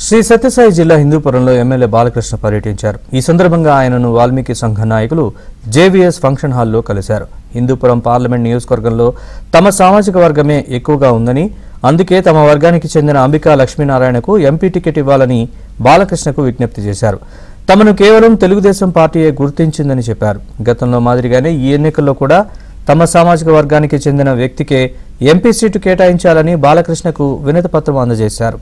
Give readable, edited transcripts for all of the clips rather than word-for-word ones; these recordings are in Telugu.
శ్రీ సత్యసాయి జిల్లా హిందూపురంలో ఎమ్మెల్యే బాలకృష్ణ పర్యటించారు. ఈ సందర్భంగా ఆయనను వాల్మీకి సంఘ నాయకులు జేవీఎస్ ఫంక్షన్ హాల్లో కలిశారు. హిందూపురం పార్లమెంట్ నియోజకవర్గంలో తమ సామాజిక వర్గమే ఎక్కువగా ఉందని, అందుకే తమ వర్గానికి చెందిన అంబికా లక్ష్మీనారాయణకు ఎంపీ టికెట్ ఇవ్వాలని బాలకృష్ణకు విజ్ఞప్తి చేశారు. తమను కేవలం తెలుగుదేశం పార్టీయే గుర్తించిందని చెప్పారు. గతంలో మాదిరిగానే ఈ ఎన్నికల్లో కూడా తమ సామాజిక వర్గానికి చెందిన వ్యక్తికే ఎంపీ సీటు కేటాయించాలని బాలకృష్ణకు వినతిపత్రం అందజేశారు.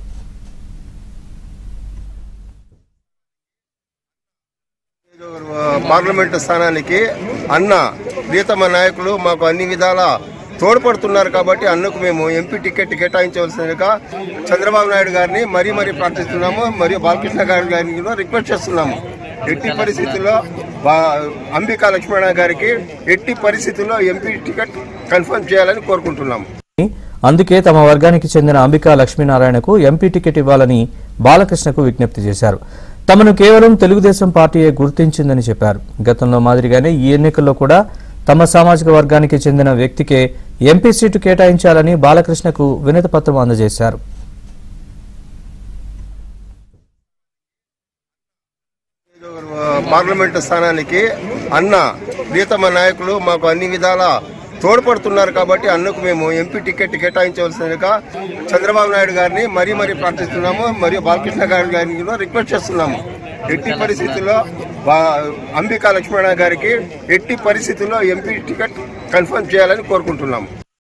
పార్లమెంటు స్థానానికి అన్న ప్రియతమ నాయకులు మాకు అన్ని విధాల తోడ్పడుతున్నారు కాబట్టి అన్నకు మేము ఎంపీ టికెట్ కేటాయించవలసిందిగా చంద్రబాబు నాయుడు గారిని మరీ ప్రార్థిస్తున్నాము. మరియు బాలకృష్ణ గారిని కూడా రిక్వెస్ట్ చేస్తున్నాము. ఎట్టి పరిస్థితుల్లో అంబికా లక్ష్మణ గారికి ఎట్టి పరిస్థితుల్లో ఎంపీ టికెట్ కన్ఫర్మ్ చేయాలని కోరుకుంటున్నాము. అందుకే తమ వర్గానికి చెందిన అంబికా లక్ష్మీనారాయణకు ఎంపీ టికెట్ ఇవ్వాలని బాలకృష్ణకు విజ్ఞప్తి చేశారు. తమను కేవలం తెలుగుదేశం పార్టీయే గుర్తించిందని చెప్పారు. గతంలో మాదిరిగానే ఈ ఎన్నికల్లో కూడా తమ సామాజిక వర్గానికి చెందిన వ్యక్తికే ఎంపీ సీటు కేటాయించాలని బాలకృష్ణకు వినతిపత్రం అందజేశారు. పార్లమెంటు స్థానానికి అన్న ప్రియతమ నాయకులు మాకు అన్ని విధాల తోడ్పడుతున్నారు కాబట్టి అన్నకు మేము ఎంపీ టికెట్ కేటాయించవలసిందిగా చంద్రబాబు నాయుడు గారిని మరీ ప్రార్థిస్తున్నాము. మరియు బాలకృష్ణ గారిని కూడా రిక్వెస్ట్ చేస్తున్నాము. ఎట్టి పరిస్థితుల్లో అంబికా లక్ష్మణ గారికి ఎట్టి పరిస్థితుల్లో ఎంపీ టికెట్ కన్ఫర్మ్ చేయాలని కోరుకుంటున్నాము.